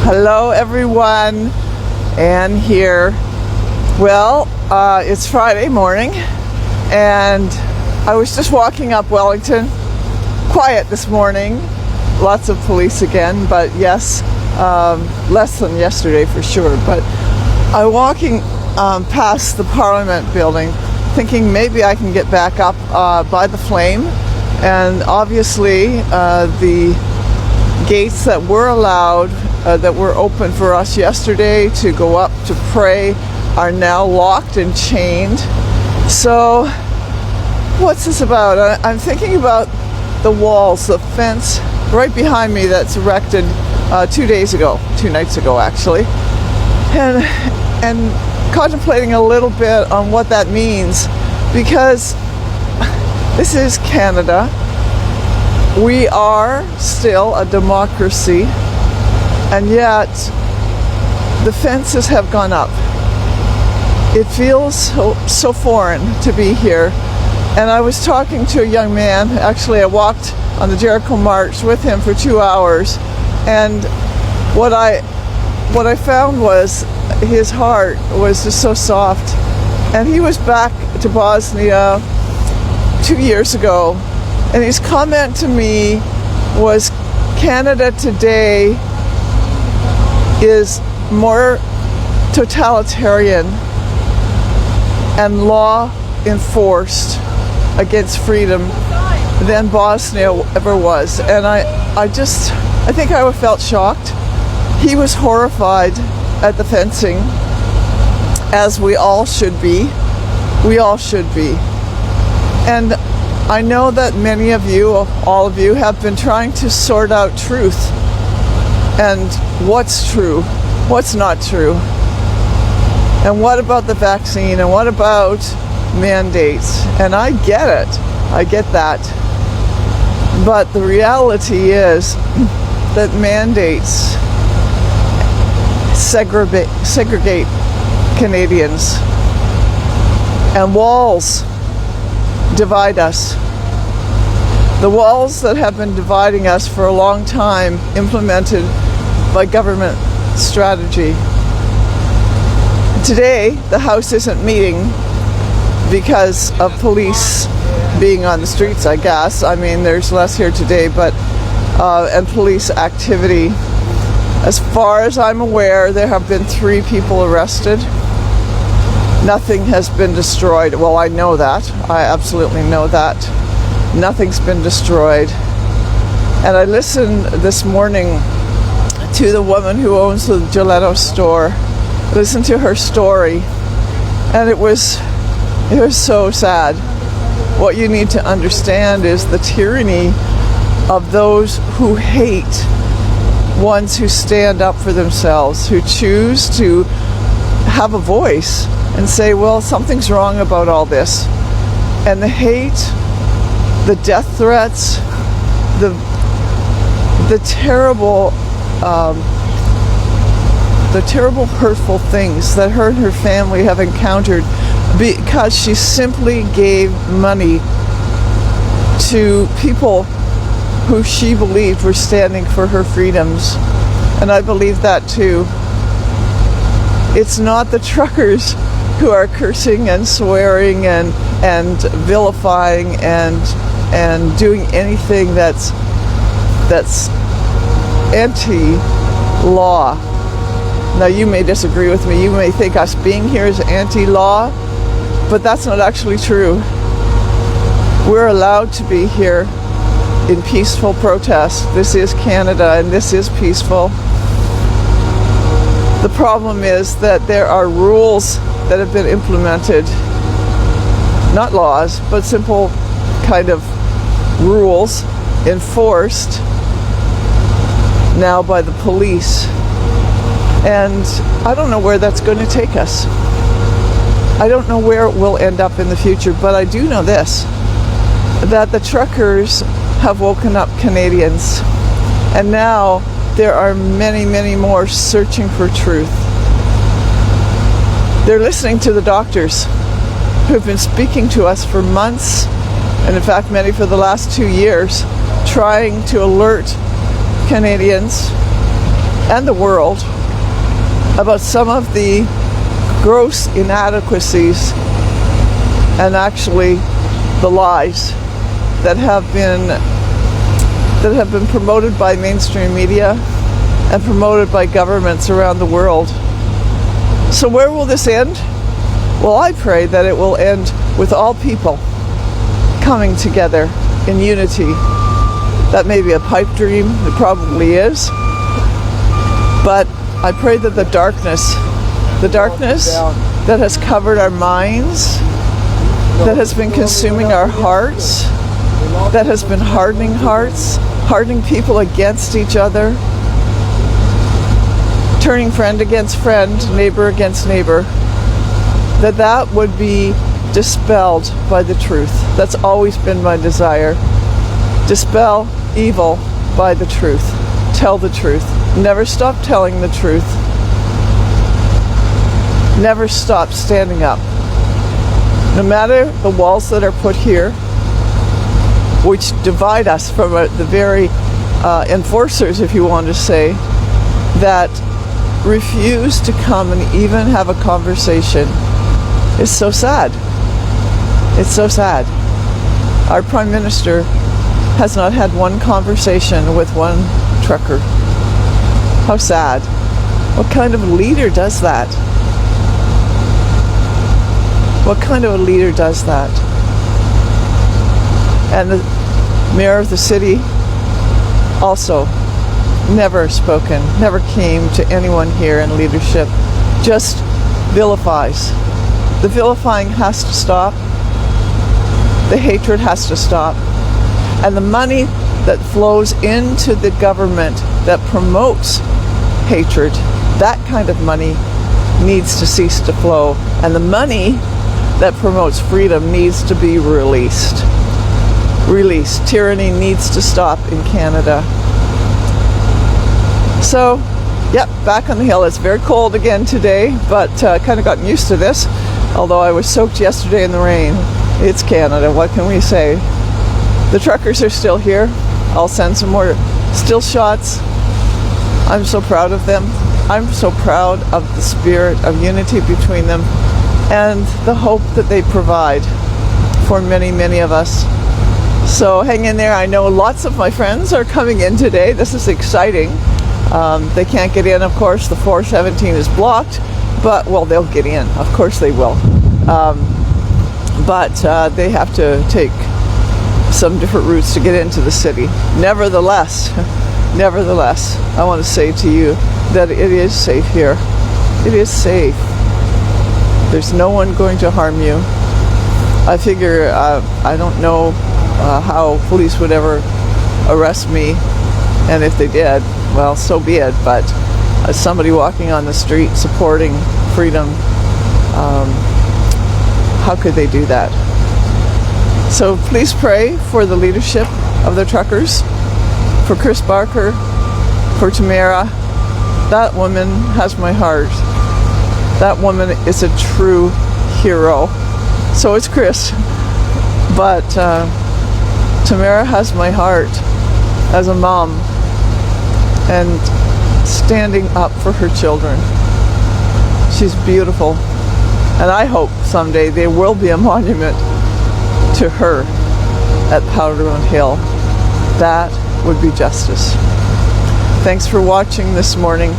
Hello everyone, Anne here. Well, it's Friday morning and I was just walking up Wellington. Quiet this morning, lots of police again, but yes, less than yesterday for sure. But I'm walking past the Parliament building thinking maybe I can get back up by the flame, and obviously the gates that were allowed, that were open for us yesterday to go up to pray, are now locked and chained. So what's this about? I'm thinking about the walls, the fence right behind me that's erected 2 nights ago actually, and contemplating a little bit on what that means, because this is Canada. We are still a democracy, and yet the fences have gone up. It feels so foreign to be here. And I was talking to a young man. Actually, I walked on the Jericho March with him for 2 hours, and what I found was his heart was just so soft. And he was back to Bosnia 2 years ago, and his comment to me was, Canada today is more totalitarian and law enforced against freedom than Bosnia ever was. And I think I felt shocked. He was horrified at the fencing, as we all should be. We all should be. And I know that many of you, all of you, have been trying to sort out truth and what's true, what's not true, and what about the vaccine, and what about mandates. And I get it, I get that, but the reality is that mandates segregate Canadians, and walls divide us. The walls that have been dividing us for a long time, implemented by government strategy. Today, the House isn't meeting because of police being on the streets, I guess. I mean, there's less here today, but and police activity. As far as I'm aware, there have been 3 people arrested. Nothing has been destroyed. Well, I know that. I absolutely know that. Nothing's been destroyed. And I listened this morning to the woman who owns the Gelato store. Listen to her story, and it was so sad. What you need to understand is the tyranny of those who hate ones who stand up for themselves, who choose to have a voice and say, well, something's wrong about all this. And the hate, the death threats, the terrible hurtful things that her and her family have encountered because she simply gave money to people who she believed were standing for her freedoms. And I believe that too. It's not the truckers who are cursing and swearing and vilifying and doing anything that's anti-law. Now, you may disagree with me. You may think us being here is anti-law, but that's not actually true. We're allowed to be here in peaceful protest. This is Canada, and this is peaceful. The problem is that there are rules that have been implemented, not laws, but simple kind of rules enforced now by the police. And I don't know where that's going to take us. I don't know where it will end up in the future, but I do know this, that the truckers have woken up Canadians, and now there are many, many more searching for truth. They're listening to the doctors who have been speaking to us for months, and in fact many for the last 2 years, trying to alert Canadians and the world about some of the gross inadequacies and actually the lies that have been promoted by mainstream media and promoted by governments around the world. So where will this end? Well, I pray that it will end with all people coming together in unity. That may be a pipe dream, it probably is. But I pray that the darkness that has covered our minds, that has been consuming our hearts, that has been hardening hearts, hardening people against each other, turning friend against friend, neighbor against neighbor, that would be dispelled by the truth. That's always been my desire. Dispel evil by the truth. Tell the truth. Never stop telling the truth. Never stop standing up. No matter the walls that are put here, which divide us from the very enforcers, if you want to say, that refuse to come and even have a conversation. It's so sad. It's so sad. Our Prime Minister has not had one conversation with one trucker. How sad. What kind of leader does that? What kind of a leader does that? And the mayor of the city also never spoken, never came to anyone here in leadership, just vilifies. The vilifying has to stop. The hatred has to stop. And the money that flows into the government that promotes hatred, that kind of money needs to cease to flow. And the money that promotes freedom needs to be released. Released. Tyranny needs to stop in Canada. So, yep, back on the hill. It's very cold again today, but kind of gotten used to this. Although I was soaked yesterday in the rain. It's Canada, what can we say? The truckers are still here. I'll send some more still shots. I'm so proud of them. I'm so proud of the spirit of unity between them and the hope that they provide for many, many of us. So hang in there. I know lots of my friends are coming in today. This is exciting. They can't get in, of course. The 417 is blocked, but, well, they'll get in. Of course they will. But they have to take some different routes to get into the city. Nevertheless, I want to say to you that it is safe here. It is safe. There's no one going to harm you. I figure, I don't know how police would ever arrest me, and if they did, well, so be it, but as somebody walking on the street supporting freedom, how could they do that? So please pray for the leadership of the truckers, for Chris Barker, for Tamara. That woman has my heart. That woman is a true hero. So is Chris. But Tamara has my heart as a mom and standing up for her children. She's beautiful. And I hope someday there will be a monument to her at Powder Moon Hill. That would be justice. Thanks for watching this morning.